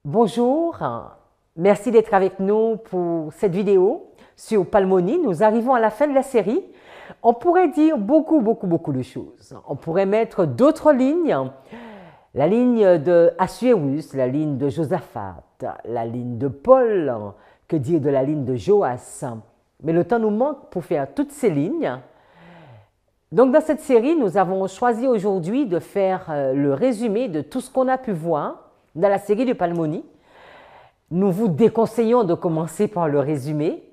Bonjour, merci d'être avec nous pour cette vidéo sur Palmoni. Nous arrivons à la fin de la série. On pourrait dire beaucoup de choses. On pourrait mettre d'autres lignes, la ligne de Assuérus, la ligne de Josaphat, la ligne de Paul, que dire de la ligne de Joas. Mais le temps nous manque pour faire toutes ces lignes. Donc dans cette série, nous avons choisi aujourd'hui de faire le résumé de tout ce qu'on a pu voir dans la série de Palmoni. Nous vous déconseillons de commencer par le résumé,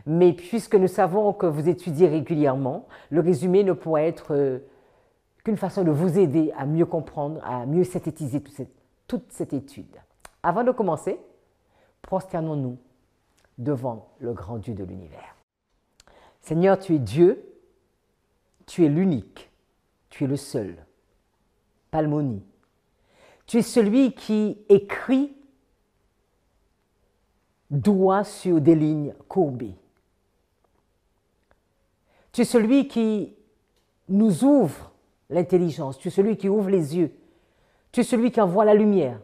mais puisque nous savons que vous étudiez régulièrement, le résumé ne pourrait être qu'une façon de vous aider à mieux comprendre, à mieux synthétiser toute cette étude. Avant de commencer, prosternons-nous devant le grand Dieu de l'univers. Seigneur, tu es Dieu, tu es l'unique, tu es le seul. Palmoni. Tu es celui qui écrit doigt sur des lignes courbées. Tu es celui qui nous ouvre l'intelligence. Tu es celui qui ouvre les yeux. Tu es celui qui envoie la lumière.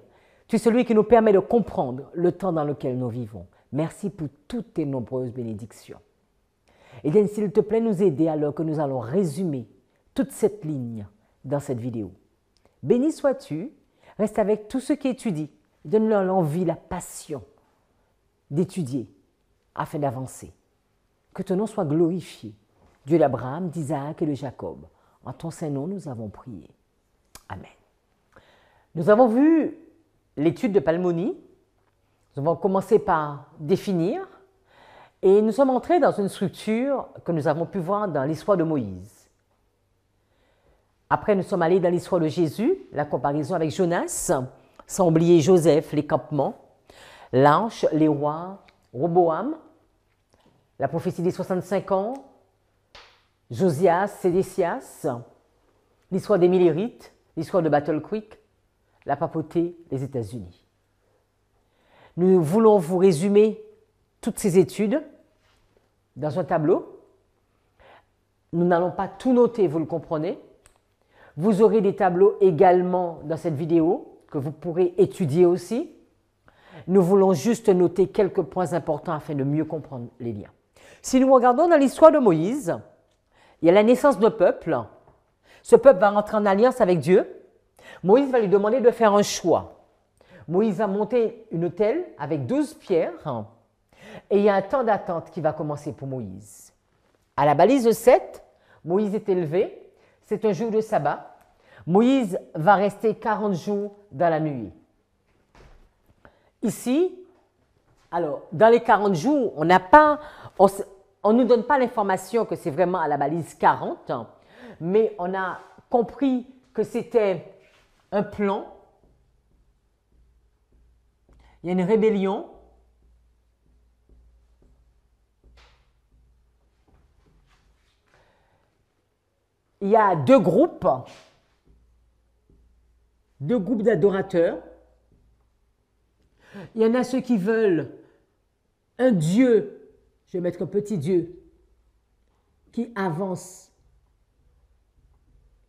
Tu es celui qui nous permet de comprendre le temps dans lequel nous vivons. Merci pour toutes tes nombreuses bénédictions. Et bien, s'il te plaît, nous aider alors que nous allons résumer toute cette ligne dans cette vidéo. Béni sois-tu. Reste avec tous ceux qui étudient. Donne-leur l'envie, la passion d'étudier afin d'avancer. Que ton nom soit glorifié. Dieu d'Abraham, d'Isaac et de Jacob. En ton saint nom, nous avons prié. Amen. Nous avons vu l'étude de Palmoni. Nous avons commencé par définir et nous sommes entrés dans une structure que nous avons pu voir dans l'histoire de Moïse. Après, nous sommes allés dans l'histoire de Jésus, la comparaison avec Jonas, sans oublier Joseph, les campements, l'ange, les rois, Roboam, la prophétie des 65 ans, Josias, Sédécias, l'histoire des Millérites, l'histoire de Battle Creek, la papauté des États-Unis. Nous voulons vous résumer toutes ces études dans un tableau. Nous n'allons pas tout noter, vous le comprenez. Vous aurez des tableaux également dans cette vidéo que vous pourrez étudier aussi. Nous voulons juste noter quelques points importants afin de mieux comprendre les liens. Si nous regardons dans l'histoire de Moïse, il y a la naissance d'un peuple. Ce peuple va rentrer en alliance avec Dieu. Moïse va lui demander de faire un choix. Moïse va monter une autel avec 12 pierres et il y a un temps d'attente qui va commencer pour Moïse. À la balise 7, Moïse est élevé. C'est un jour de sabbat. Moïse va rester 40 jours dans la nuée. Ici, alors, dans les 40 jours, on ne nous donne pas l'information que c'est vraiment à la balise 40, mais on a compris que c'était un plan. Il y a une rébellion. Il y a deux groupes d'adorateurs. Il y en a ceux qui veulent un Dieu, je vais mettre un petit Dieu, qui avance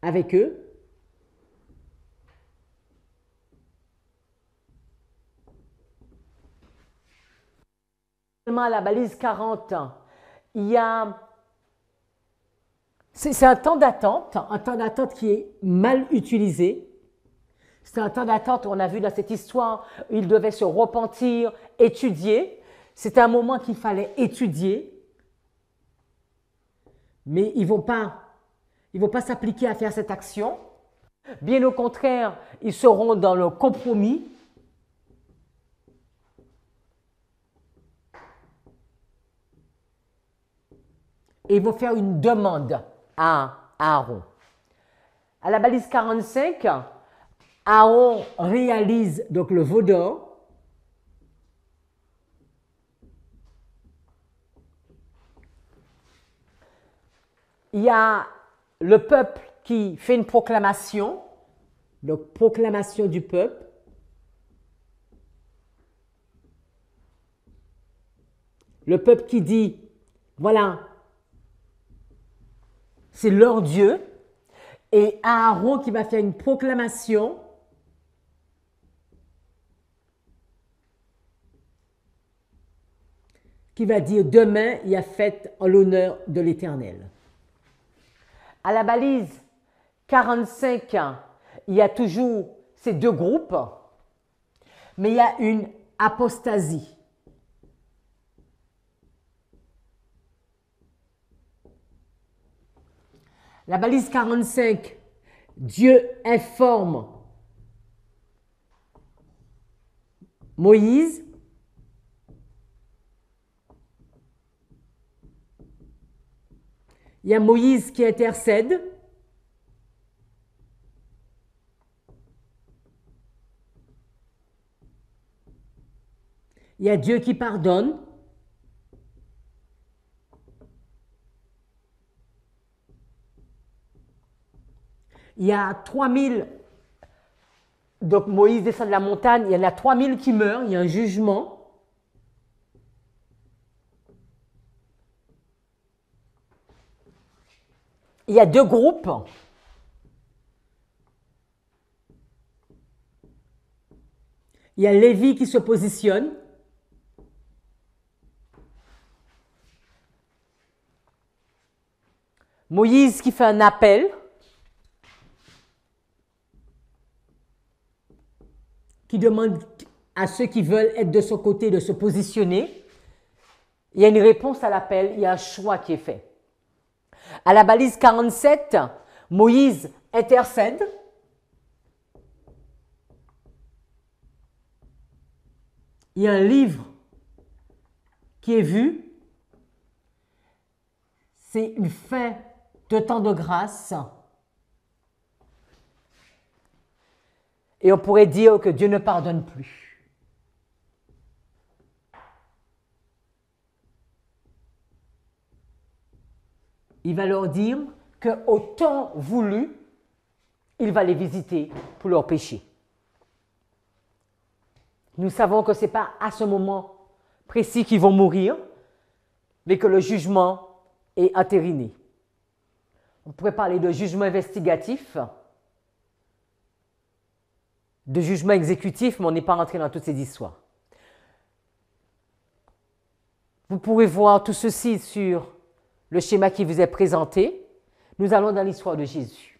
avec eux. À la balise 40, il y a... C'est un temps d'attente qui est mal utilisé. C'est un temps d'attente, on a vu dans cette histoire, où ils devaient se repentir, étudier. C'était un moment qu'il fallait étudier. Mais ils ne vont pas s'appliquer à faire cette action. Bien au contraire, ils seront dans le compromis. Et ils vont faire une demande à Aaron. À la balise 45, Aaron réalise donc le veau d'or. Il y a le peuple qui fait une proclamation, donc proclamation du peuple. Le peuple qui dit, voilà, c'est leur Dieu. Et Aaron qui va faire une proclamation qui va dire demain il y a fête en l'honneur de l'Éternel. À la balise 45, il y a toujours ces deux groupes, mais il y a une apostasie. La balise 45, Dieu informe Moïse. Il y a Moïse qui intercède. Il y a Dieu qui pardonne. Il y a 3000, donc Moïse descend de la montagne, il y en a 3000 qui meurent, il y a un jugement. Il y a deux groupes. Il y a Lévi qui se positionne. Moïse qui fait un appel. Qui demande à ceux qui veulent être de son côté de se positionner. Il y a une réponse à l'appel, il y a un choix qui est fait. À la balise 47, Moïse intercède. Il y a un livre qui est vu. C'est une fin de temps de grâce. Et on pourrait dire que Dieu ne pardonne plus. Il va leur dire qu'au temps voulu, il va les visiter pour leurs péchés. Nous savons que ce n'est pas à ce moment précis qu'ils vont mourir, mais que le jugement est entériné. On pourrait parler de jugement investigatif, de jugement exécutif, mais on n'est pas rentré dans toutes ces histoires. Vous pourrez voir tout ceci sur le schéma qui vous est présenté. Nous allons dans l'histoire de Jésus.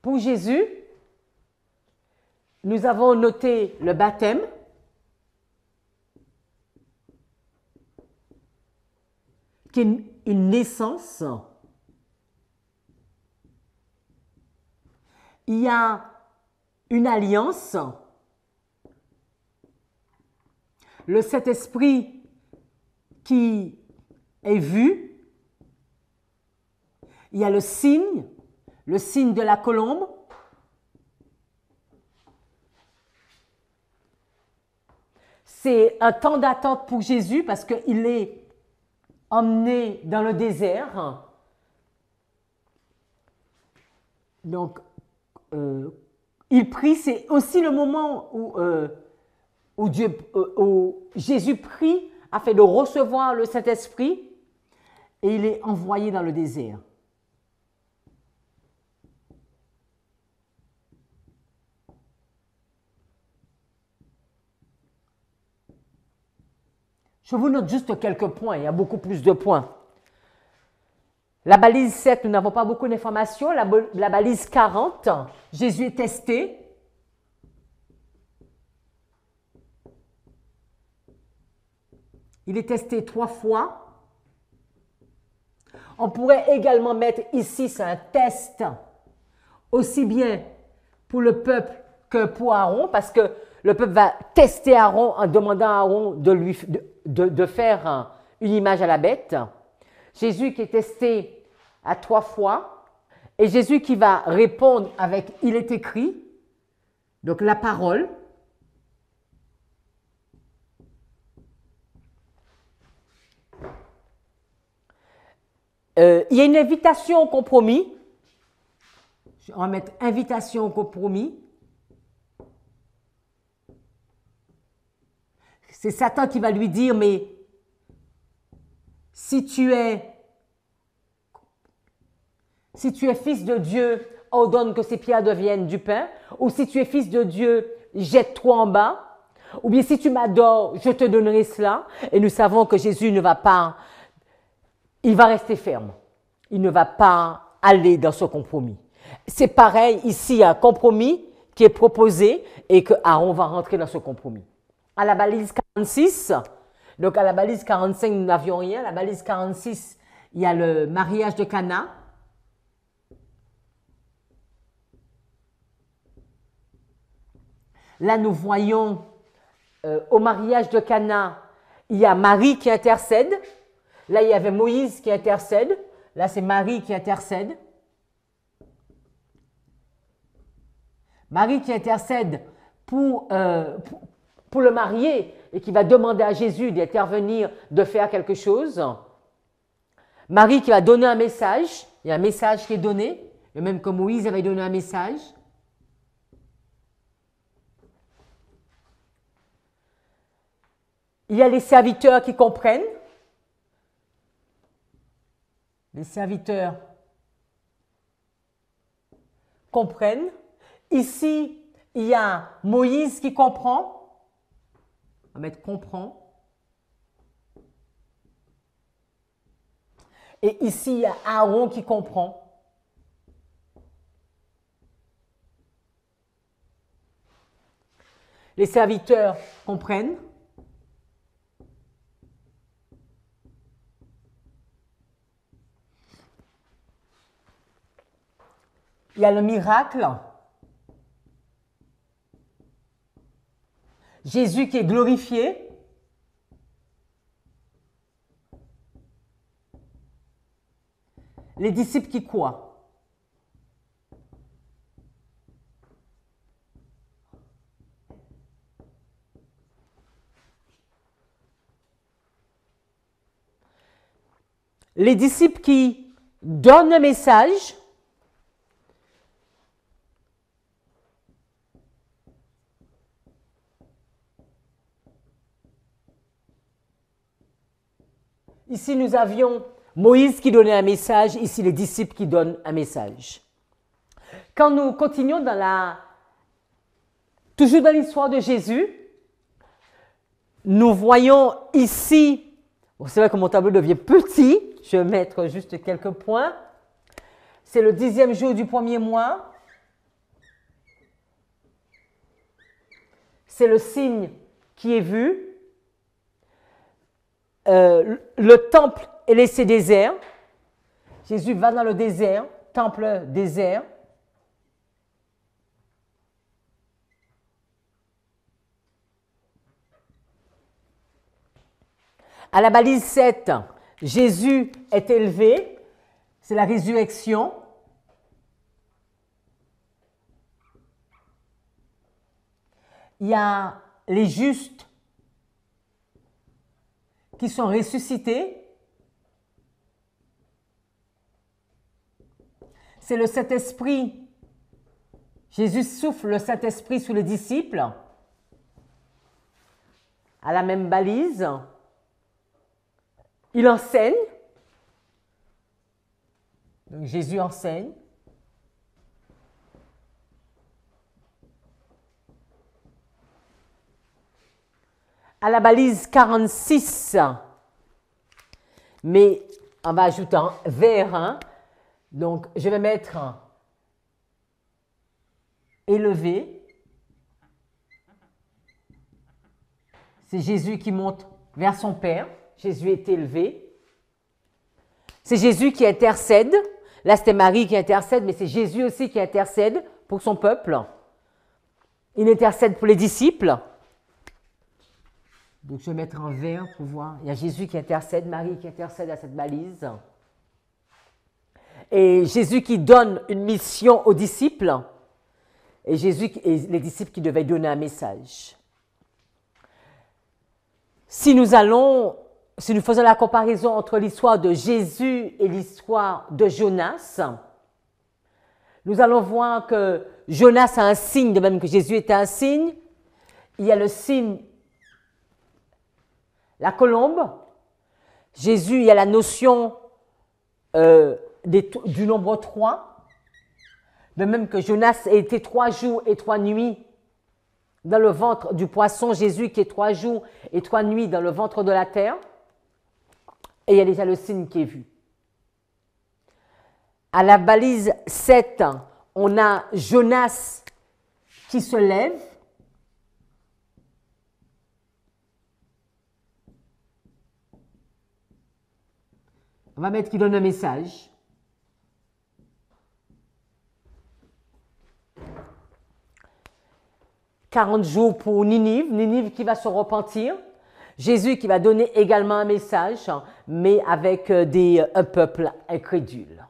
Pour Jésus, nous avons noté le baptême, qui est une naissance. Il y a une alliance. Le Saint-Esprit qui est vu. Il y a le signe de la colombe. C'est un temps d'attente pour Jésus parce qu'il est emmené dans le désert. Donc, il prie, c'est aussi le moment où Jésus prie afin de recevoir le Saint-Esprit et il est envoyé dans le désert. Je vous note juste quelques points, il y a beaucoup plus de points. La balise 7, nous n'avons pas beaucoup d'informations. La balise 40, Jésus est testé. Il est testé 3 fois. On pourrait également mettre ici, c'est un test, aussi bien pour le peuple que pour Aaron, parce que le peuple va tester Aaron en demandant à Aaron de faire une image à la bête. Jésus qui est testé à 3 fois et Jésus qui va répondre avec « il est écrit », donc la parole. Il y a une invitation au compromis. On va mettre « invitation au compromis ». C'est Satan qui va lui dire « mais si tu es fils de Dieu, ordonne que ces pierres deviennent du pain. Ou si tu es fils de Dieu, jette-toi en bas. » Ou bien si tu m'adores, je te donnerai cela. Et nous savons que Jésus ne va pas, il va rester ferme. Il ne va pas aller dans ce compromis. C'est pareil, ici il y a un compromis qui est proposé et que Aaron va rentrer dans ce compromis. À la balise 46, donc à la balise 45 nous n'avions rien, à la balise 46 il y a le mariage de Cana. Là nous voyons au mariage de Cana, il y a Marie qui intercède. Là il y avait Moïse qui intercède. Là c'est Marie qui intercède. Marie qui intercède pour le marié et qui va demander à Jésus d'intervenir, de faire quelque chose. Marie qui va donner un message. Il y a un message qui est donné. Et même que Moïse avait donné un message. Il y a les serviteurs qui comprennent. Les serviteurs comprennent. Ici, il y a Moïse qui comprend. On va mettre comprend. Et ici, il y a Aaron qui comprend. Les serviteurs comprennent. Il y a le miracle. Jésus qui est glorifié. Les disciples qui croient. Les disciples qui donnent le message. Ici, nous avions Moïse qui donnait un message, ici les disciples qui donnent un message. Quand nous continuons toujours dans l'histoire de Jésus, nous voyons ici, bon, c'est vrai que mon tableau devient petit, je vais mettre juste quelques points. C'est le 10e jour du premier mois. C'est le signe qui est vu. Le temple est laissé désert. Jésus va dans le désert, temple désert. À la balise 7, Jésus est élevé, c'est la résurrection. Il y a les justes qui sont ressuscités. C'est le Saint-Esprit. Jésus souffle le Saint-Esprit sur les disciples. À la même balise. Il enseigne. Donc Jésus enseigne. À la balise 46, mais on va ajouter un vers 1. Donc, je vais mettre élevé. C'est Jésus qui monte vers son Père. Jésus est élevé. C'est Jésus qui intercède. Là, c'était Marie qui intercède, mais c'est Jésus aussi qui intercède pour son peuple. Il intercède pour les disciples. Donc, je vais mettre en vert pour voir. Il y a Jésus qui intercède, Marie qui intercède à cette balise. Et Jésus qui donne une mission aux disciples. Et les disciples qui devaient donner un message. Si nous faisons la comparaison entre l'histoire de Jésus et l'histoire de Jonas, nous allons voir que Jonas a un signe, de même que Jésus était un signe. Il y a le signe la colombe. Jésus, il y a la notion du nombre 3. De même que Jonas a été 3 jours et 3 nuits dans le ventre du poisson, Jésus qui est 3 jours et 3 nuits dans le ventre de la terre. Et il y a déjà le signe qui est vu. À la balise 7, on a Jonas qui se lève. On va mettre qu'il donne un message. « 40 jours pour Ninive, Ninive qui va se repentir. Jésus qui va donner également un message, mais avec un peuple incrédule. »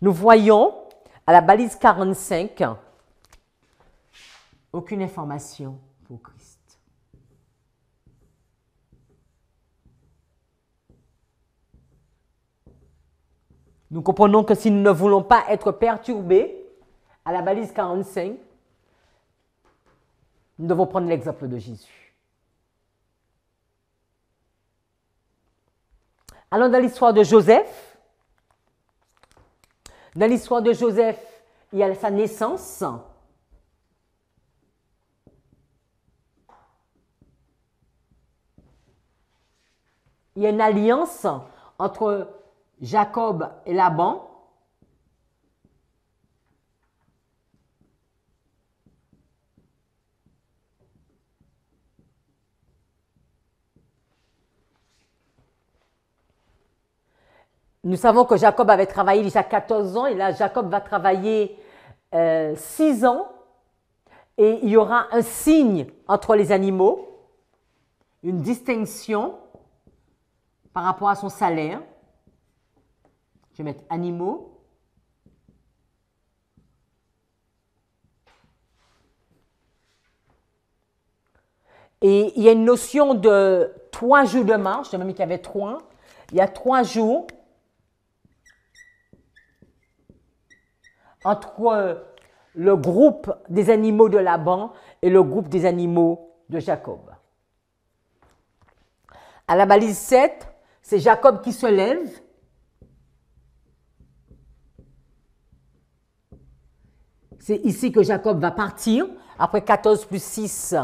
Nous voyons à la balise 45, aucune information pour Christ. Nous comprenons que si nous ne voulons pas être perturbés, à la balise 45, nous devons prendre l'exemple de Jésus. Allons dans l'histoire de Joseph. Dans l'histoire de Joseph, il y a sa naissance. Il y a une alliance entre Jacob et Laban. Nous savons que Jacob avait travaillé déjà 14 ans et là, Jacob va travailler 6 ans et il y aura un signe entre les animaux, une distinction par rapport à son salaire. Je vais mettre animaux. Et il y a une notion de 3 jours de marche, j'ai même mis qu'il y avait 3. Il y a 3 jours entre le groupe des animaux de Laban et le groupe des animaux de Jacob. À la balise 7, c'est Jacob qui se lève. C'est ici que Jacob va partir. Après 14 plus 6,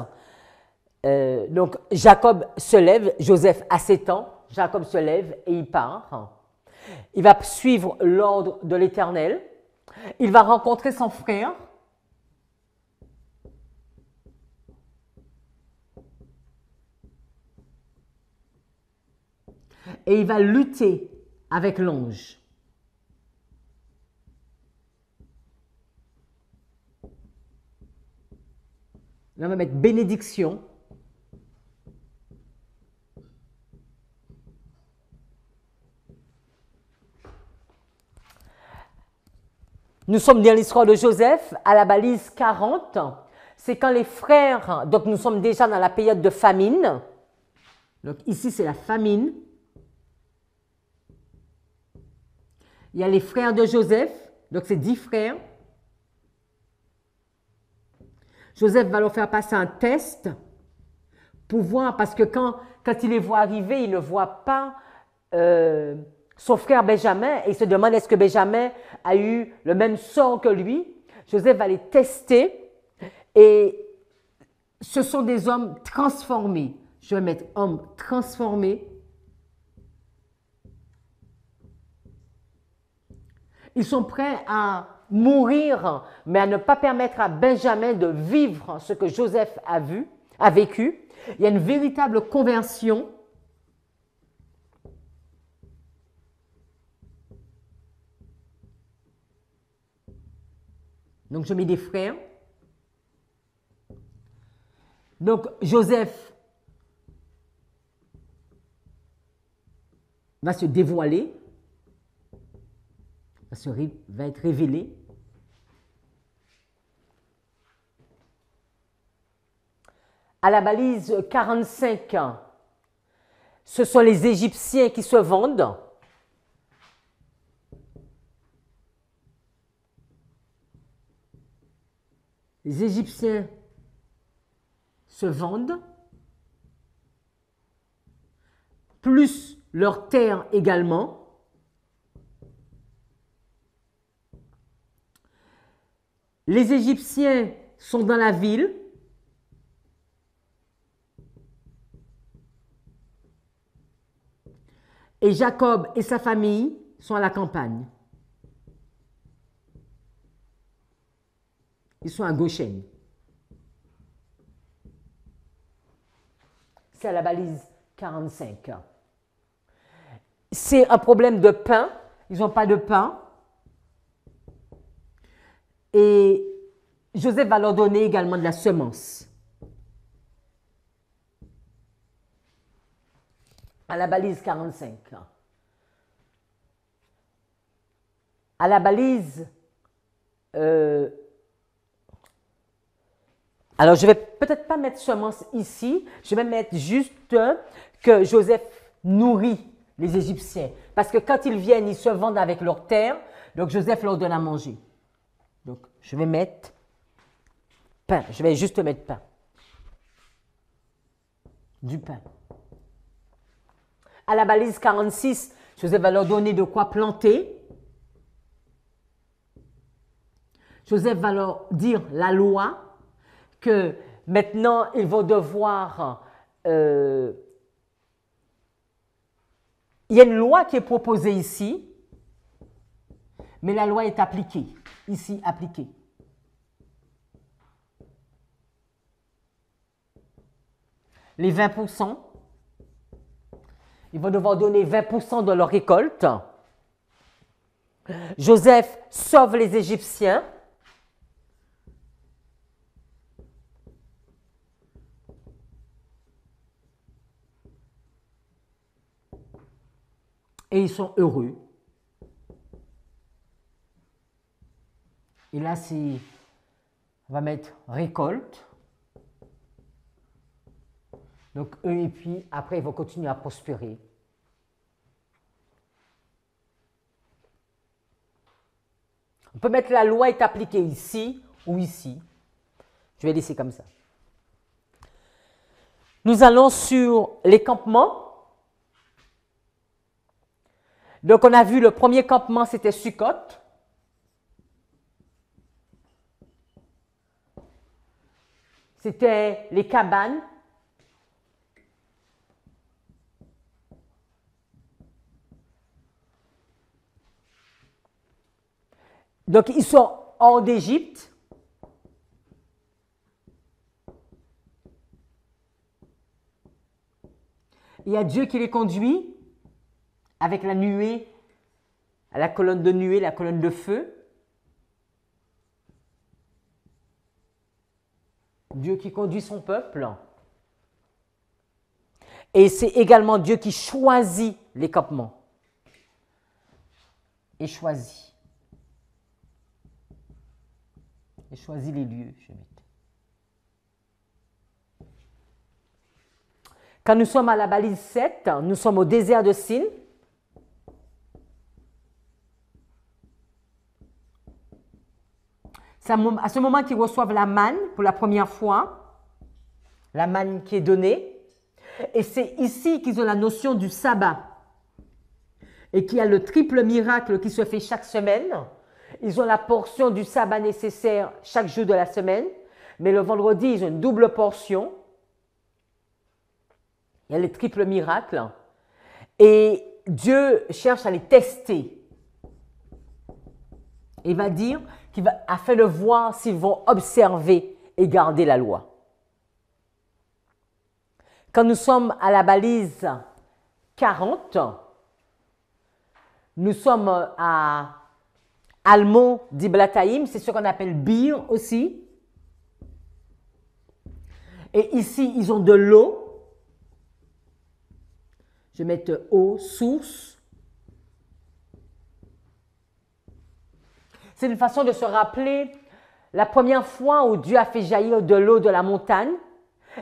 donc Jacob se lève, Joseph a 7 ans, Jacob se lève et il part. Il va suivre l'ordre de l'Éternel. Il va rencontrer son frère. Et il va lutter avec l'ange. Là, on va mettre bénédiction. Nous sommes dans l'histoire de Joseph, à la balise 40. C'est quand les frères, donc nous sommes déjà dans la période de famine. Donc ici, c'est la famine. Il y a les frères de Joseph, donc c'est 10 frères. Joseph va leur faire passer un test pour voir, parce que quand il les voit arriver, il ne voit pas son frère Benjamin et il se demande est-ce que Benjamin a eu le même sort que lui. Joseph va les tester et ce sont des hommes transformés. Je vais mettre hommes transformés. Ils sont prêts à mourir, mais à ne pas permettre à Benjamin de vivre ce que Joseph a vécu. Il y a une véritable conversion. Donc, je mets des frères. Donc, Joseph va se dévoiler, va être révélé. À la balise 45, ce sont les Égyptiens qui se vendent. Les Égyptiens se vendent, plus leurs terres également. Les Égyptiens sont dans la ville. Et Jacob et sa famille sont à la campagne. Ils sont à Goshen. C'est à la balise 45. C'est un problème de pain. Ils n'ont pas de pain. Et Joseph va leur donner également de la semence. À la balise 45. À la balise... alors, je ne vais peut-être pas mettre semence ici. Je vais mettre juste que Joseph nourrit les Égyptiens. Parce que quand ils viennent, ils se vendent avec leur terre. Donc, Joseph leur donne à manger. Donc, je vais mettre pain. Je vais juste mettre pain. Du pain. À la balise 46, Joseph va leur donner de quoi planter. Joseph va leur dire la loi, que maintenant ils vont devoir... il y a une loi qui est proposée ici, mais la loi est appliquée, ici appliquée. Les 20%, ils vont devoir donner 20% de leur récolte. Joseph sauve les Égyptiens. Et ils sont heureux. Et là, on va mettre récolte. Donc, eux, et puis après, ils vont continuer à prospérer. On peut mettre la loi est appliquée ici ou ici. Je vais laisser comme ça. Nous allons sur les campements. Donc, on a vu le premier campement, c'était Sukkot. C'était les cabanes. Donc, ils sont hors d'Égypte. Il y a Dieu qui les conduit avec la nuée, la colonne de nuée, la colonne de feu. Dieu qui conduit son peuple. Et c'est également Dieu qui choisit les campements. Et choisit. Et choisit les lieux. Je vais mettre. Quand nous sommes à la balise 7, nous sommes au désert de Sin. C'est à ce moment qu'ils reçoivent la manne pour la première fois, la manne qui est donnée. Et c'est ici qu'ils ont la notion du sabbat. Et qu'il y a le triple miracle qui se fait chaque semaine. Ils ont la portion du sabbat nécessaire chaque jour de la semaine. Mais le vendredi, ils ont une double portion. Il y a le triple miracle. Et Dieu cherche à les tester. Il va dire afin de voir s'ils vont observer et garder la loi. Quand nous sommes à la balise 40, nous sommes à Almon d'Iblataïm, c'est ce qu'on appelle Bir aussi. Et ici, ils ont de l'eau. Je vais mettre eau, source. C'est une façon de se rappeler la première fois où Dieu a fait jaillir de l'eau de la montagne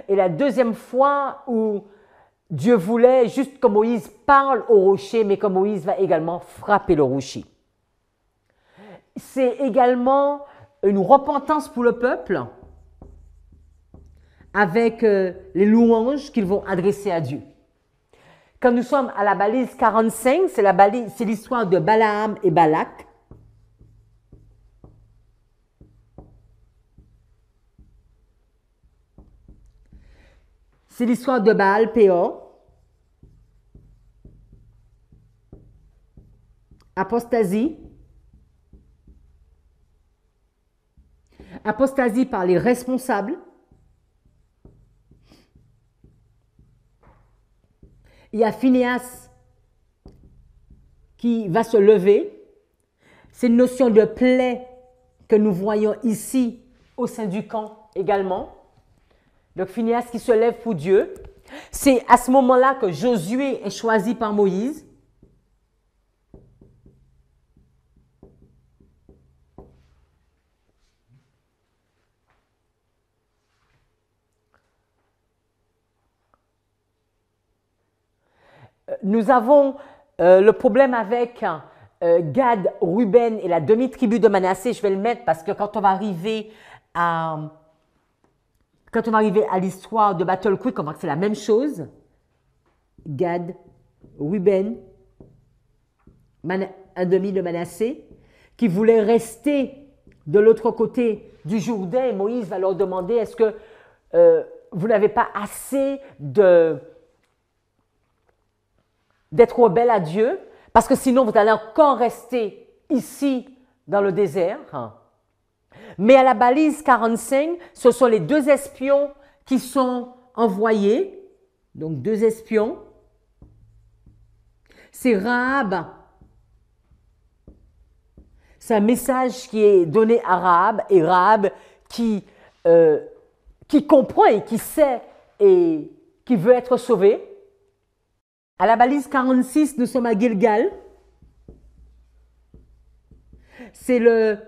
et la deuxième fois où Dieu voulait, juste que Moïse parle au rocher, mais que Moïse va également frapper le rocher. C'est également une repentance pour le peuple avec les louanges qu'ils vont adresser à Dieu. Quand nous sommes à la balise 45, c'est l'histoire de Balaam et Balak. C'est l'histoire de Baal Péor. apostasie. Apostasie par les responsables. Il y a Phinéas qui va se lever. C'est une notion de plaie que nous voyons ici au sein du camp également. Donc Phinéas qui se lève pour Dieu. C'est à ce moment-là que Josué est choisi par Moïse. Nous avons le problème avec Gad, Ruben et la demi-tribu de Manassé. Je vais le mettre parce que quand on va arriver à l'histoire de Battle Creek, on voit que c'est la même chose. Gad, Ruben, un demi de Manassé, qui voulaient rester de l'autre côté du Jourdain. Et Moïse va leur demander, est-ce que vous n'avez pas assez d'être rebelle à Dieu, parce que sinon vous allez encore rester ici dans le désert. Mais à la balise 45, ce sont les 2 espions qui sont envoyés, donc 2 espions. C'est Rahab, c'est un message qui est donné à Rahab, et Rahab qui comprend et qui sait et qui veut être sauvé. À la balise 46, nous sommes à Gilgal. C'est le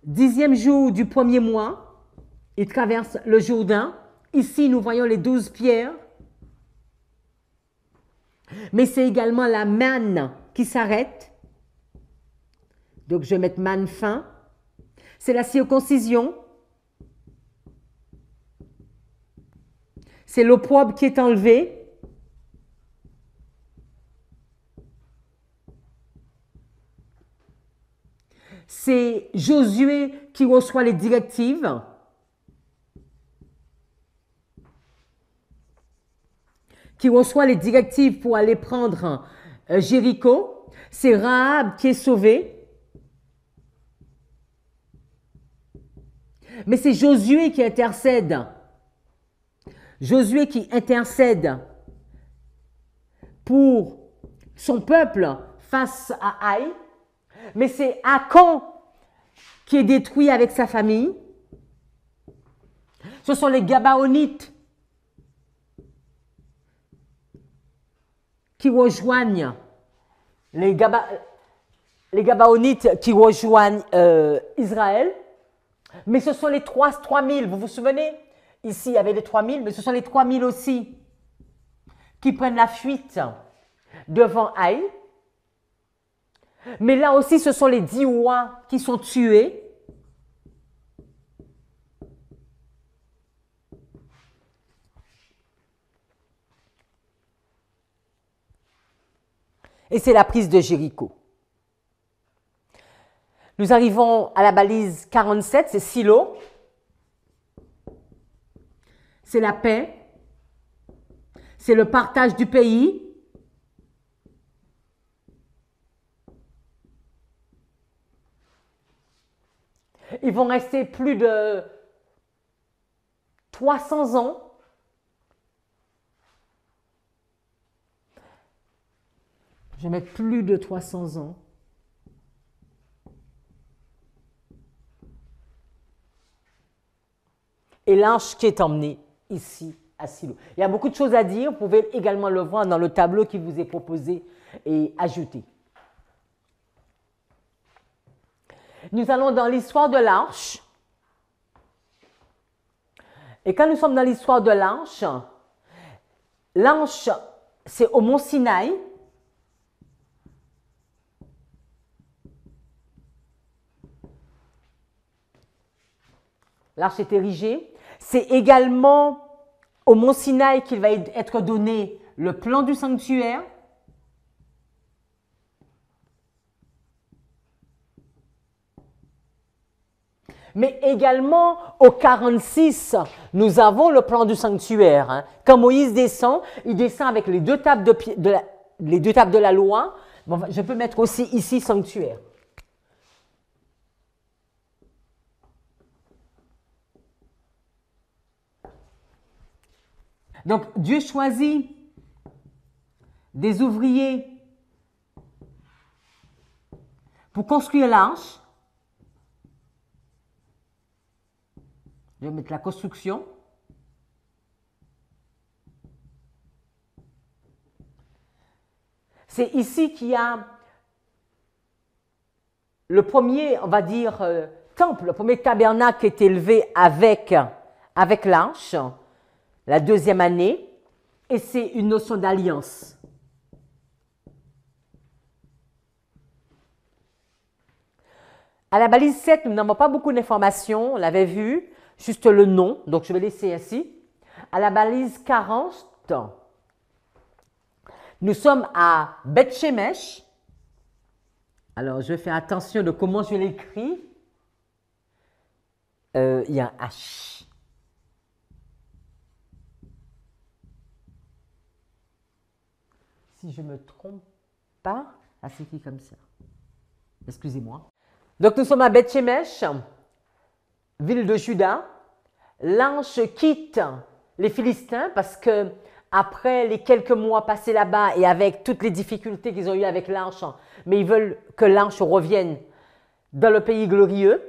10e jour du 1er mois. Il traverse le Jourdain. Ici, nous voyons les 12 pierres. Mais c'est également la manne qui s'arrête. Donc, je vais mettre manne fin. C'est la circoncision. C'est l'opprobre qui est enlevé. C'est Josué qui reçoit les directives. Qui reçoit les directives pour aller prendre Jéricho. C'est Rahab qui est sauvée. Mais c'est Josué qui intercède. Josué qui intercède pour son peuple face à Haï. Mais c'est Achan qui est détruit avec sa famille. Ce sont les Gabaonites qui rejoignent les Gabaonites qui rejoignent Israël. Mais ce sont les 3000, vous vous souvenez? Ici, il y avait les 3000, mais ce sont les 3000 aussi qui prennent la fuite devant Haï. Mais là aussi, ce sont les 10 rois qui sont tués. Et c'est la prise de Jéricho. Nous arrivons à la balise 47, c'est Silo. C'est la paix. C'est le partage du pays. Ils vont rester plus de 300 ans. Je vais mettre plus de 300 ans. Et l'arche qui est emmenée ici à Silo. Il y a beaucoup de choses à dire. Vous pouvez également le voir dans le tableau qui vous est proposé et ajouté. Nous allons dans l'histoire de l'arche. Et quand nous sommes dans l'histoire de l'arche, c'est au mont Sinaï. L'arche est érigée. C'est également au mont Sinaï qu'il va être donné le plan du sanctuaire. Mais également au 46, nous avons le plan du sanctuaire. Quand Moïse descend, il descend avec les 2 tables de la loi. Bon, je peux mettre aussi ici sanctuaire. Donc, Dieu choisit des ouvriers pour construire l'arche. Je vais mettre la construction. C'est ici qu'il y a le premier, on va dire, temple, le premier tabernacle qui est élevé avec l'arche, la deuxième année, et c'est une notion d'alliance. À la balise 7, nous n'avons pas beaucoup d'informations, on l'avait vu, juste le nom, donc je vais laisser ainsi. À la balise 40, nous sommes à Beth-Shemesh. Alors, je vais faire attention de comment je l'écris. Il y a un H. Si je ne me trompe pas, ça s'écrit comme ça. Excusez-moi. Donc, nous sommes à Beth-Shemesh, ville de Juda. L'ange quitte les Philistins parce que après les quelques mois passés là-bas et avec toutes les difficultés qu'ils ont eues avec l'arche, mais ils veulent que l'arche revienne dans le pays glorieux.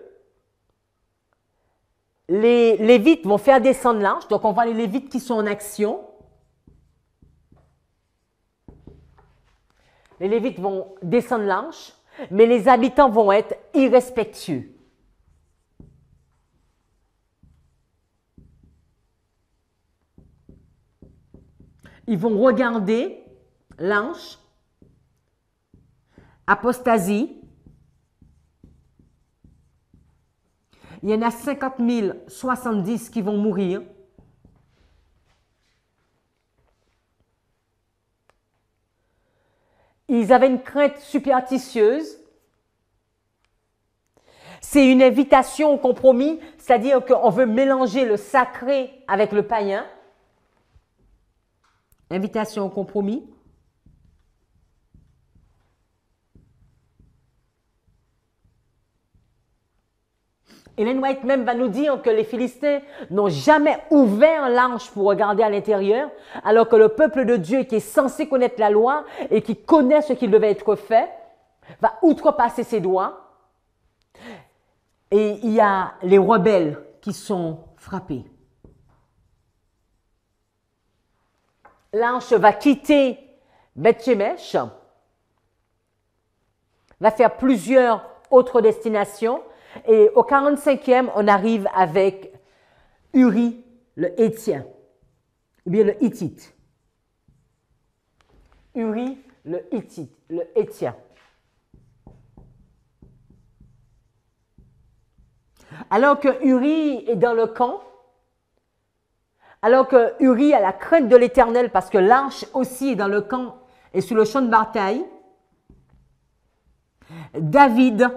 Les Lévites vont faire descendre l'arche, donc on voit les Lévites qui sont en action. Les Lévites vont descendre l'arche, mais les habitants vont être irrespectueux. Ils vont regarder l'arche, apostasie. Il y en a 50 070 qui vont mourir. Ils avaient une crainte superstitieuse. C'est une invitation au compromis, c'est-à-dire qu'on veut mélanger le sacré avec le païen. Invitation au compromis. Ellen White même va nous dire que les Philistins n'ont jamais ouvert l'arche pour regarder à l'intérieur, alors que le peuple de Dieu qui est censé connaître la loi et qui connaît ce qui devait être fait, va outrepasser ses doigts. Et il y a les rebelles qui sont frappés. L'arche va quitter Beth-Shemesh, va faire plusieurs autres destinations. Et au 45e, on arrive avec Uri, le Hétien, ou bien le Hittite. Uri, le Hittite, le Hétien. Alors que Uri est dans le camp, alors que Uri a la crainte de l'Éternel parce que l'arche aussi est dans le camp et sur le champ de bataille, David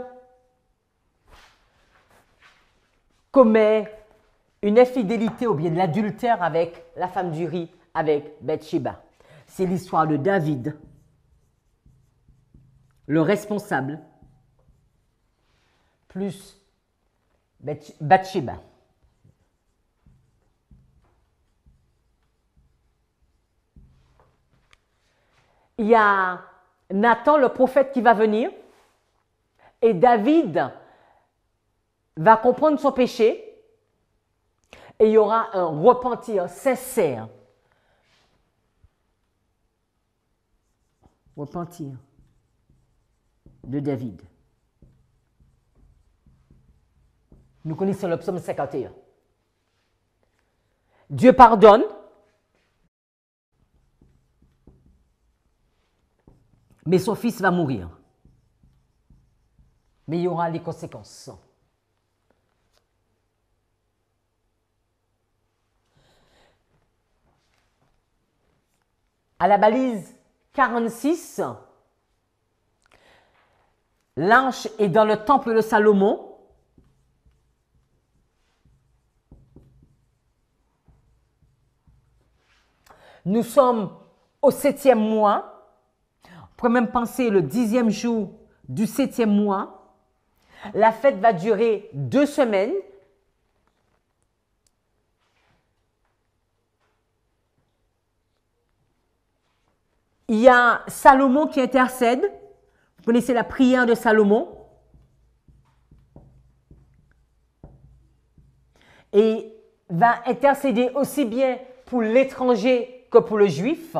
commet une infidélité ou bien de l'adultère avec la femme d'Uri, avec Bathsheba. C'est l'histoire de David, le responsable, plus Bathsheba. Il y a Nathan, le prophète, qui va venir, et David va comprendre son péché, et il y aura un repentir sincère. Repentir de David. Nous connaissons le psaume 51. Dieu pardonne. Mais son fils va mourir. Mais il y aura les conséquences. À la balise 46, l'arche est dans le temple de Salomon. Nous sommes au 7e mois. On pourrait même penser le 10e jour du 7e mois. La fête va durer 2 semaines. Il y a Salomon qui intercède. Vous connaissez la prière de Salomon. Et va intercéder aussi bien pour l'étranger que pour le juif.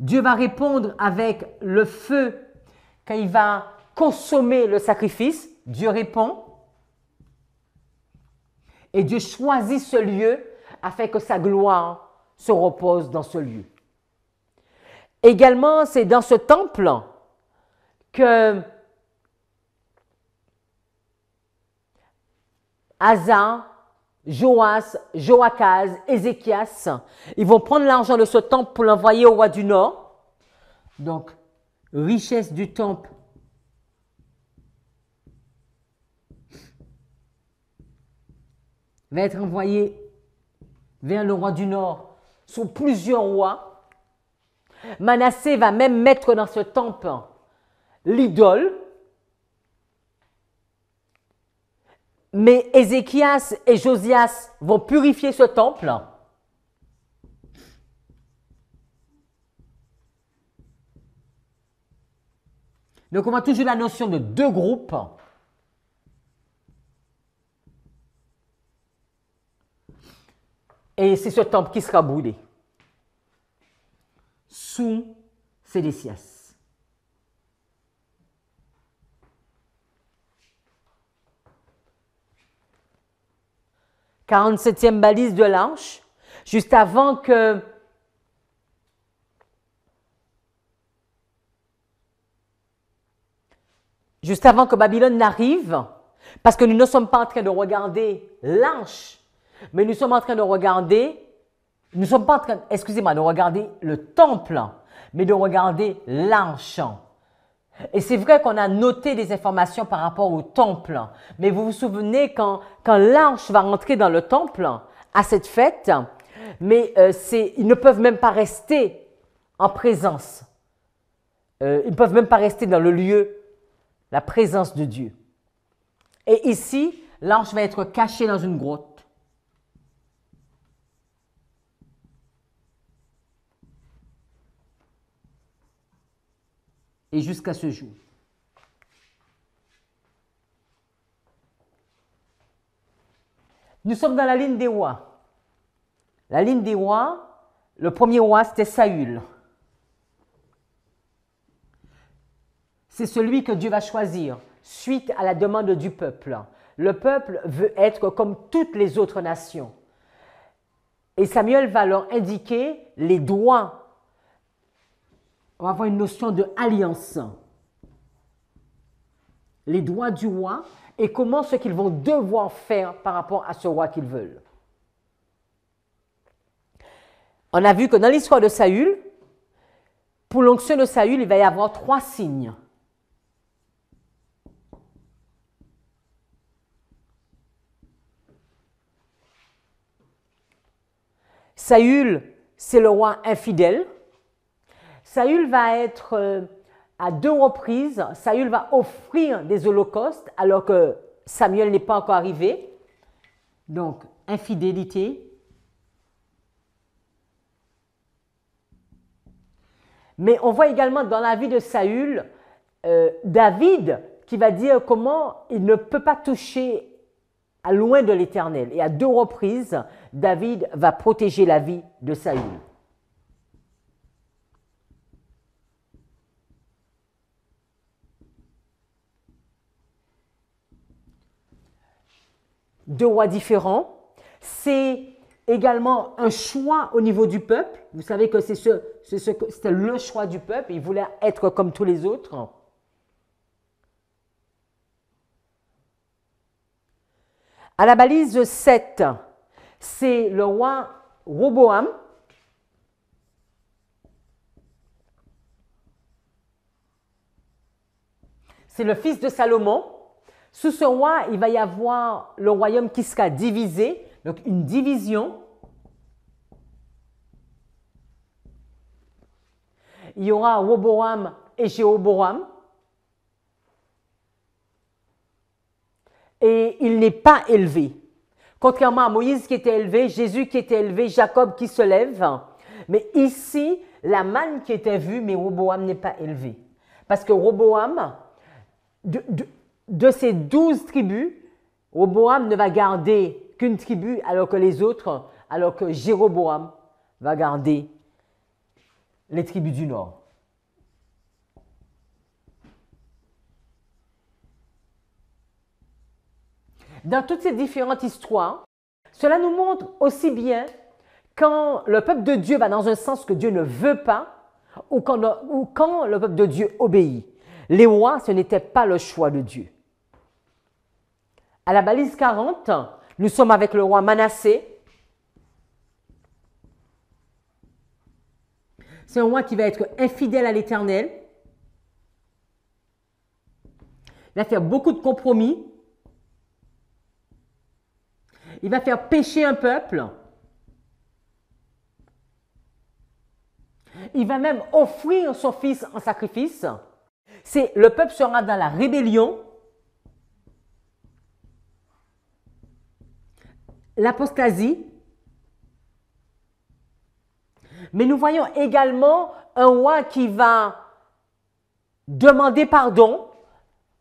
Dieu va répondre avec le feu quand il va consommer le sacrifice. Dieu répond. Et Dieu choisit ce lieu afin que sa gloire se repose dans ce lieu. Également, c'est dans ce temple que Asa, Joas, Joachaz, Ézéchias, ils vont prendre l'argent de ce temple pour l'envoyer au roi du Nord. Donc, richesse du temple va être envoyée vers le roi du Nord sous plusieurs rois. Manassé va même mettre dans ce temple l'idole. Mais Ézéchias et Josias vont purifier ce temple. Donc on a toujours la notion de 2 groupes. Et c'est ce temple qui sera brûlé sous Sédécias. 47e balise de l'arche, juste avant que Babylone n'arrive, parce que nous ne sommes pas en train de regarder l'arche, mais nous sommes en train de regarder, nous ne sommes pas en train, excusez-moi, de regarder le temple, mais de regarder l'arche. Et c'est vrai qu'on a noté des informations par rapport au temple, mais vous vous souvenez quand l'arche va rentrer dans le temple à cette fête, mais ils ne peuvent même pas rester en présence. Ils ne peuvent même pas rester dans le lieu, la présence de Dieu. Et ici, l'arche va être cachée dans une grotte. Et jusqu'à ce jour. Nous sommes dans la ligne des rois. La ligne des rois, le premier roi, c'était Saül. C'est celui que Dieu va choisir suite à la demande du peuple. Le peuple veut être comme toutes les autres nations. Et Samuel va leur indiquer les droits. On va avoir une notion de alliance. Les droits du roi et comment ce qu'ils vont devoir faire par rapport à ce roi qu'ils veulent. On a vu que dans l'histoire de Saül, pour l'onction de Saül, il va y avoir 3 signes. Saül, c'est le roi infidèle. Saül va être à 2 reprises, Saül va offrir des holocaustes alors que Samuel n'est pas encore arrivé. Donc, infidélité. Mais on voit également dans la vie de Saül, David qui va dire comment il ne peut pas toucher à loin de l'Éternel. Et à 2 reprises, David va protéger la vie de Saül. Deux rois différents. C'est également un choix au niveau du peuple. Vous savez que c'était le choix du peuple. Il voulait être comme tous les autres. À la balise 7, c'est le roi Roboam. C'est le fils de Salomon. Sous ce roi, il va y avoir le royaume qui sera divisé. Donc, une division. Il y aura Roboam et Jéroboam. Et il n'est pas élevé. Contrairement à Moïse qui était élevé, Jésus qui était élevé, Jacob qui se lève. Mais ici, la manne qui était vue, mais Roboam n'est pas élevé. Parce que Roboam, de ces 12 tribus, Roboam ne va garder qu'une tribu alors que Jéroboam va garder les tribus du nord. Dans toutes ces différentes histoires, cela nous montre aussi bien quand le peuple de Dieu va dans un sens que Dieu ne veut pas ou quand le peuple de Dieu obéit. Les rois, ce n'était pas le choix de Dieu. À la balise 40, nous sommes avec le roi Manassé. C'est un roi qui va être infidèle à l'Éternel. Il va faire beaucoup de compromis. Il va faire pécher un peuple. Il va même offrir son fils en sacrifice. Le peuple sera dans la rébellion, l'apostasie. Mais nous voyons également un roi qui va demander pardon,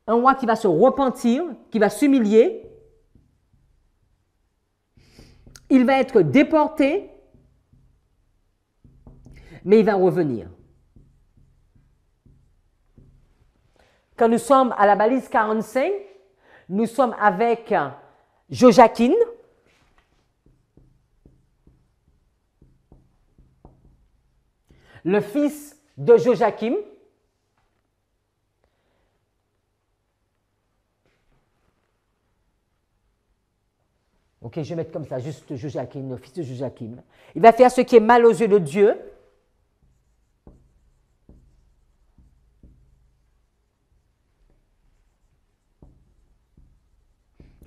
un roi qui va se repentir, qui va s'humilier. Il va être déporté, mais il va revenir. Quand nous sommes à la balise 45, nous sommes avec Joachim, le fils de Joachim. Ok, je vais mettre comme ça, juste Joachim, le fils de Joachim. Il va faire ce qui est mal aux yeux de Dieu.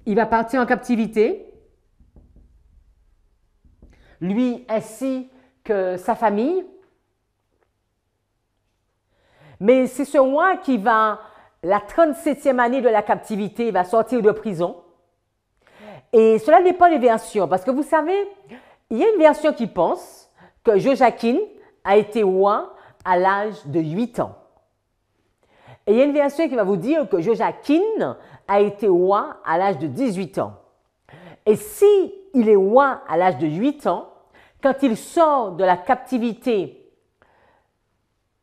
Il va partir en captivité. Lui ainsi que sa famille. Mais c'est ce roi qui va, la 37e année de la captivité, il va sortir de prison. Et cela n'est pas les versions, parce que vous savez, il y a une version qui pense que Joachim a été roi à l'âge de 8 ans. Et il y a une version qui va vous dire que Joachim a été roi à l'âge de 18 ans. Et si il est roi à l'âge de 8 ans, quand il sort de la captivité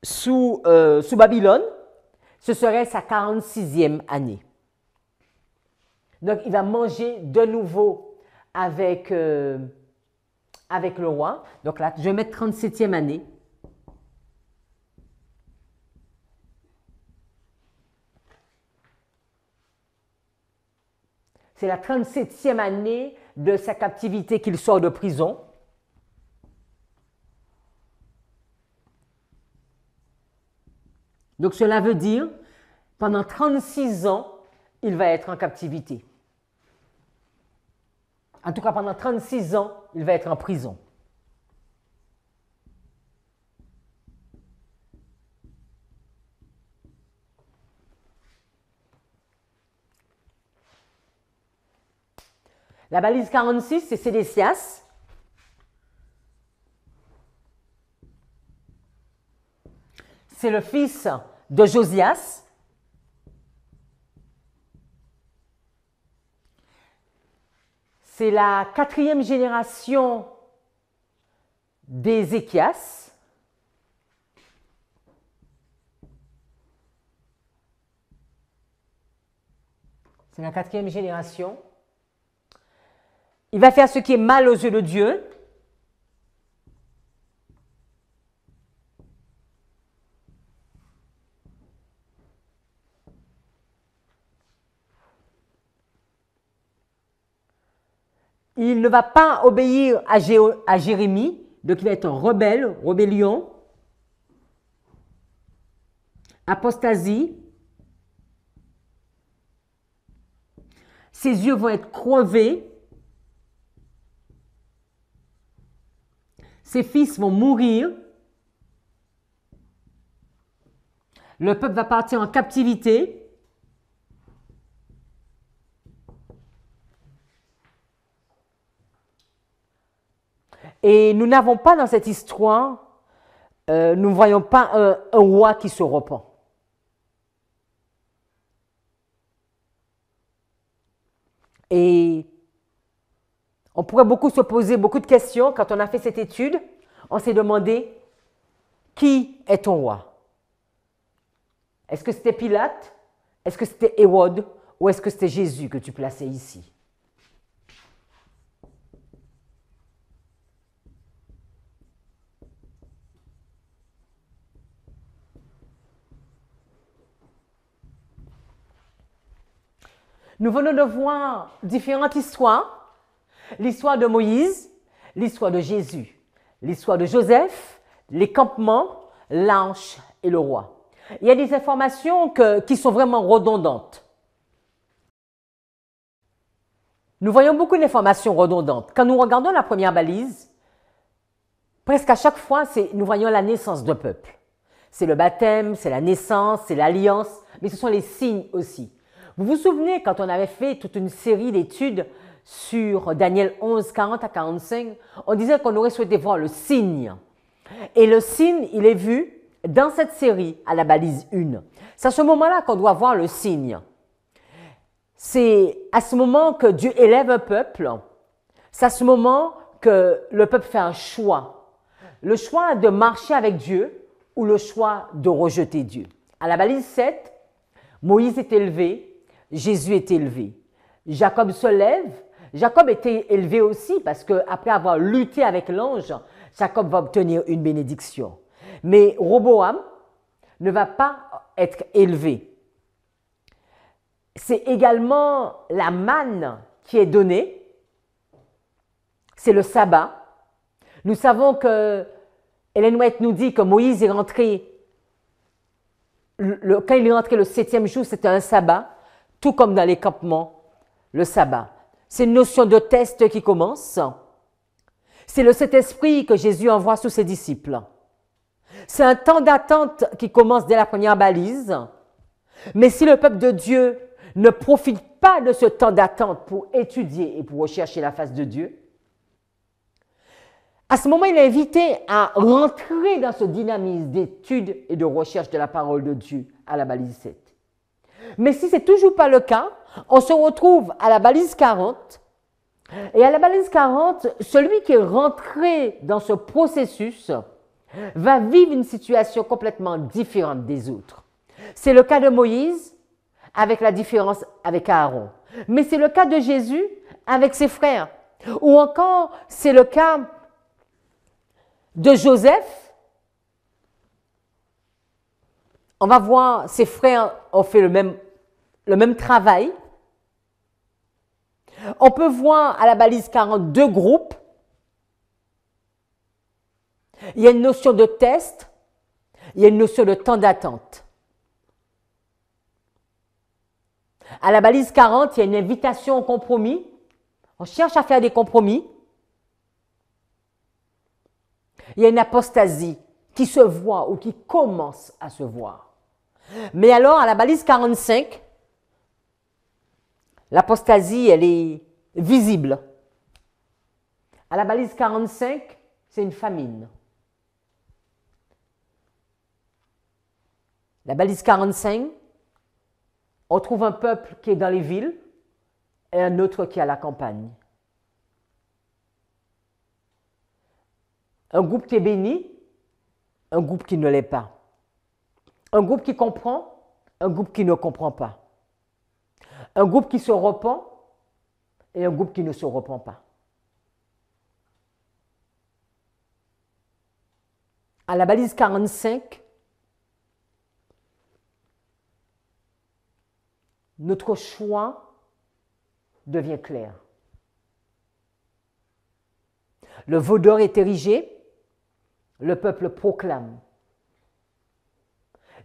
sous Babylone, ce serait sa 46e année. Donc, il va manger de nouveau avec le roi. Donc là, je vais mettre 37e année. C'est la 37e année de sa captivité qu'il sort de prison. Donc cela veut dire, pendant 36 ans, il va être en captivité. En tout cas, pendant 36 ans, il va être en prison. La balise 46, c'est Sédécias. C'est le fils de Josias. C'est la 4e génération d'Ézéchias. C'est la 4e génération. Il va faire ce qui est mal aux yeux de Dieu. Il ne va pas obéir à Jérémie, donc il va être rebelle, rébellion, apostasie. Ses yeux vont être crevés. ses fils vont mourir, le peuple va partir en captivité, et nous n'avons pas dans cette histoire, nous ne voyons pas un roi qui se repent. Et on pourrait beaucoup se poser beaucoup de questions. Quand on a fait cette étude, on s'est demandé, qui est ton roi? Est-ce que c'était Pilate? Est-ce que c'était Hérode? Ou est-ce que c'était Jésus que tu plaçais ici? Nous venons de voir différentes histoires. L'histoire de Moïse, l'histoire de Jésus, l'histoire de Joseph, les campements, l'ange et le roi. Il y a des informations qui sont vraiment redondantes. Nous voyons beaucoup d'informations redondantes. Quand nous regardons la première balise, presque à chaque fois, nous voyons la naissance d'un peuple. C'est le baptême, c'est la naissance, c'est l'alliance, mais ce sont les signes aussi. Vous vous souvenez quand on avait fait toute une série d'études sur Daniel 11, 40 à 45, on disait qu'on aurait souhaité voir le signe. Et le signe, il est vu dans cette série à la balise 1. C'est à ce moment-là qu'on doit voir le signe. C'est à ce moment que Dieu élève un peuple. C'est à ce moment que le peuple fait un choix. Le choix de marcher avec Dieu ou le choix de rejeter Dieu. À la balise 7, Moïse est élevé, Jésus est élevé. Jacob se lève. Jacob était élevé aussi parce qu'après avoir lutté avec l'ange, Jacob va obtenir une bénédiction. Mais Roboam ne va pas être élevé. C'est également la manne qui est donnée. C'est le sabbat. Nous savons que Ellen White nous dit que Moïse est rentré, quand il est rentré le 7e jour, c'était un sabbat. Tout comme dans les campements, le sabbat. C'est une notion de test qui commence. C'est le Saint-Esprit que Jésus envoie sous ses disciples. C'est un temps d'attente qui commence dès la première balise. Mais si le peuple de Dieu ne profite pas de ce temps d'attente pour étudier et pour rechercher la face de Dieu, à ce moment, il est invité à rentrer dans ce dynamisme d'étude et de recherche de la parole de Dieu à la balise 7. Mais si ce n'est toujours pas le cas, on se retrouve à la balise 40. Et à la balise 40, celui qui est rentré dans ce processus va vivre une situation complètement différente des autres. C'est le cas de Moïse, avec la différence avec Aaron. Mais c'est le cas de Jésus avec ses frères. Ou encore, c'est le cas de Joseph. On va voir, ses frères ont fait le même travail. On peut voir à la balise 40 deux groupes. Il y a une notion de test, il y a une notion de temps d'attente. À la balise 40, il y a une invitation au compromis. On cherche à faire des compromis. Il y a une apostasie qui se voit ou qui commence à se voir. Mais alors, à la balise 45, l'apostasie, elle est visible. À la balise 45, c'est une famine. La balise 45, on trouve un peuple qui est dans les villes et un autre qui est à la campagne. Un groupe qui est béni, un groupe qui ne l'est pas. Un groupe qui comprend, un groupe qui ne comprend pas. Un groupe qui se repent et un groupe qui ne se repent pas. À la balise 45, notre choix devient clair. Le veau d'or est érigé, le peuple proclame.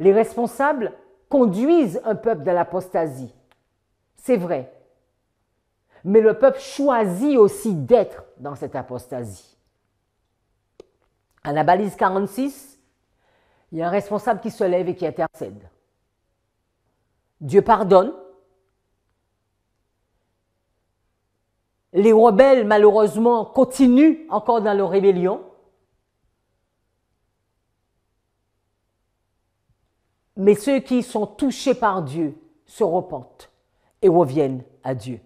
Les responsables conduisent un peuple dans l'apostasie. C'est vrai. Mais le peuple choisit aussi d'être dans cette apostasie. À la balise 46, il y a un responsable qui se lève et qui intercède. Dieu pardonne. Les rebelles, malheureusement, continuent encore dans leur rébellion. Mais ceux qui sont touchés par Dieu se repentent et reviennent à Dieu.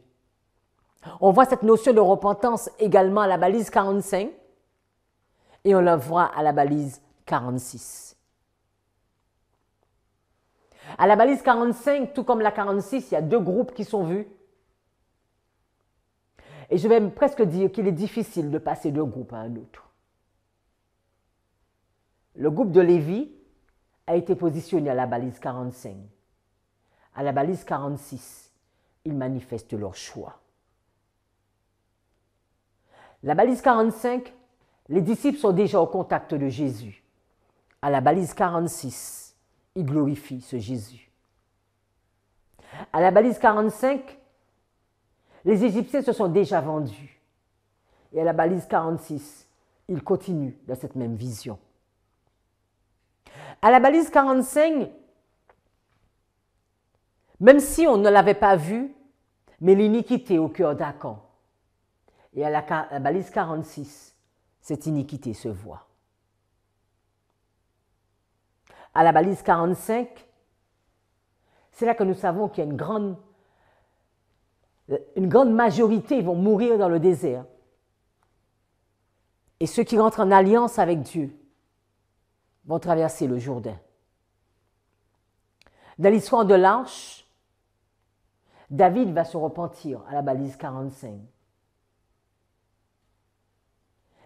On voit cette notion de repentance également à la balise 45 et on la voit à la balise 46. À la balise 45, tout comme la 46, il y a deux groupes qui sont vus. Et je vais presque dire qu'il est difficile de passer d'un groupe à un autre. Le groupe de Lévi a été positionné à la balise 45. À la balise 46, ils manifestent leur choix. La balise 45, les disciples sont déjà au contact de Jésus. À la balise 46, ils glorifient ce Jésus. À la balise 45, les Égyptiens se sont déjà vendus. Et à la balise 46, ils continuent dans cette même vision. À la balise 45, même si on ne l'avait pas vu, mais l'iniquité au cœur d'Acan. Et à la balise 46, cette iniquité se voit. À la balise 45, c'est là que nous savons qu'il y a une grande majorité vont mourir dans le désert. Et ceux qui rentrent en alliance avec Dieu vont traverser le Jourdain. Dans l'histoire de l'arche, David va se repentir à la balise 45.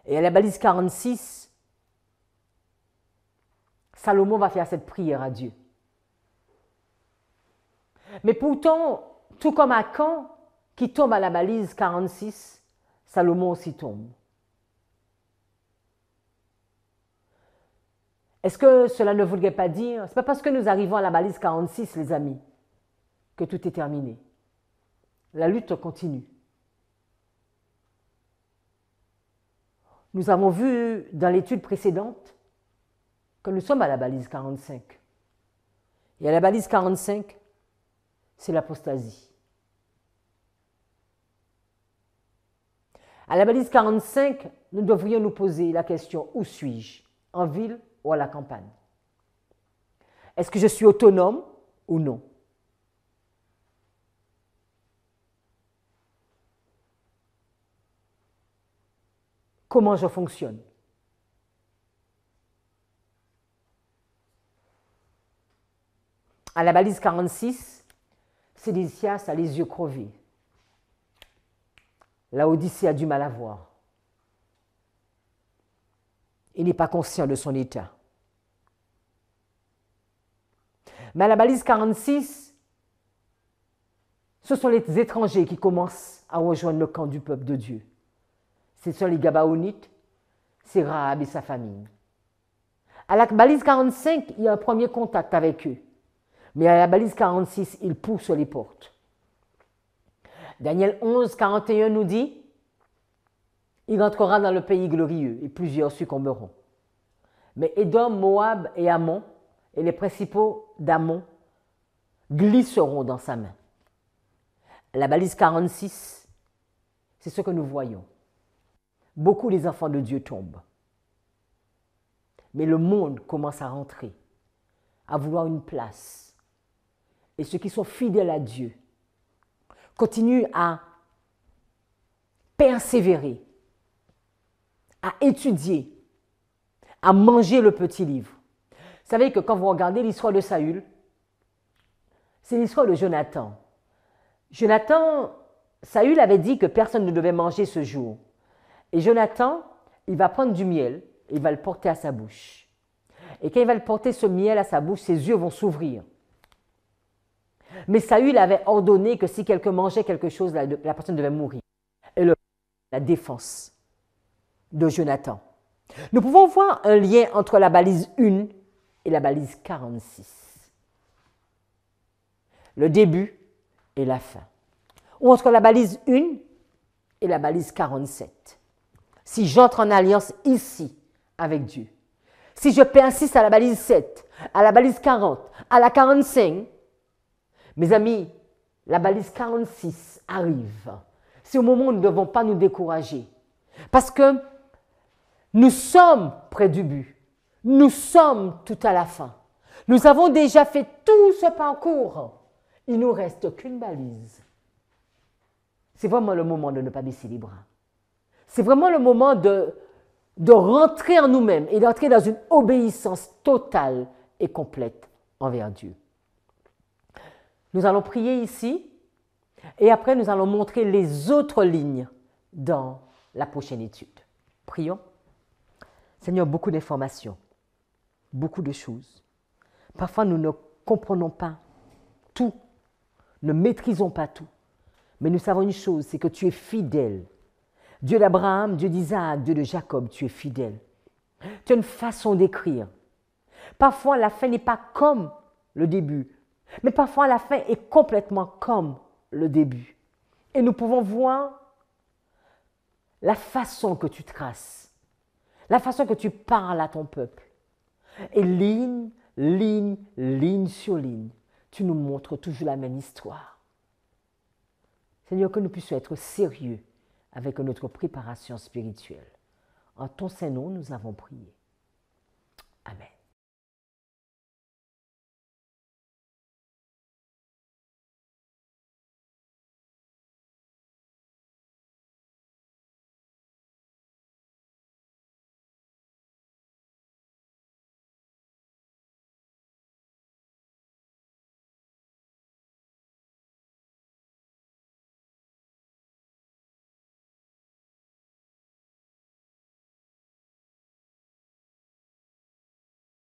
Et à la balise 46, Salomon va faire cette prière à Dieu. Mais pourtant, tout comme Acan, qui tombe à la balise 46, Salomon aussi tombe. Est-ce que cela ne voudrait pas dire, c'est pas parce que nous arrivons à la balise 46, les amis, que tout est terminé. La lutte continue. Nous avons vu dans l'étude précédente que nous sommes à la balise 45. Et à la balise 45, c'est l'apostasie. À la balise 45, nous devrions nous poser la question, où suis-je? En ville ou à la campagne? Est-ce que je suis autonome ou non? Comment je fonctionne? À la balise 46, Sédécias a les yeux crevés. Laodicée a du mal à voir. Il n'est pas conscient de son état. Mais à la balise 46, ce sont les étrangers qui commencent à rejoindre le camp du peuple de Dieu. Ce sont les Gabaonites, c'est Rahab et sa famille. À la balise 45, il y a un premier contact avec eux. Mais à la balise 46, ils poussent les portes. Daniel 11, 41 nous dit, il rentrera dans le pays glorieux et plusieurs succomberont. Mais Édom, Moab et Ammon, et les principaux d'Ammon, glisseront dans sa main. La balise 46, c'est ce que nous voyons. Beaucoup des enfants de Dieu tombent. Mais le monde commence à rentrer, à vouloir une place. Et ceux qui sont fidèles à Dieu continuent à persévérer, à étudier, à manger le petit livre. Vous savez que quand vous regardez l'histoire de Saül, c'est l'histoire de Jonathan. Saül avait dit que personne ne devait manger ce jour. Et Jonathan, il va prendre du miel et il va le porter à sa bouche. Et quand il va le porter ce miel à sa bouche, ses yeux vont s'ouvrir. Mais Saül avait ordonné que si quelqu'un mangeait quelque chose, la personne devait mourir. Et la défense de Jonathan. Nous pouvons voir un lien entre la balise 1 et la balise 46. Le début et la fin. Ou entre la balise 1 et la balise 47. Si j'entre en alliance ici avec Dieu. Si je persiste à la balise 7, à la balise 40, à la 45, mes amis, la balise 46 arrive. C'est au moment où nous ne devons pas nous décourager. Parce que nous sommes près du but. Nous sommes tout à la fin. Nous avons déjà fait tout ce parcours. Il ne nous reste qu'une balise. C'est vraiment le moment de ne pas baisser les bras. C'est vraiment le moment de rentrer en nous-mêmes et d'entrer dans une obéissance totale et complète envers Dieu. Nous allons prier ici et après nous allons montrer les autres lignes dans la prochaine étude. Prions. Seigneur, beaucoup d'informations, beaucoup de choses. Parfois, nous ne comprenons pas tout, ne maîtrisons pas tout. Mais nous savons une chose, c'est que tu es fidèle. Dieu d'Abraham, Dieu d'Isaac, Dieu de Jacob, tu es fidèle. Tu as une façon d'écrire. Parfois, la fin n'est pas comme le début, mais parfois, la fin est complètement comme le début. Et nous pouvons voir la façon que tu traces, la façon que tu parles à ton peuple. Et ligne sur ligne, tu nous montres toujours la même histoire. Seigneur, que nous puissions être sérieux avec notre préparation spirituelle. En ton Saint-Nom, nous avons prié. Amen.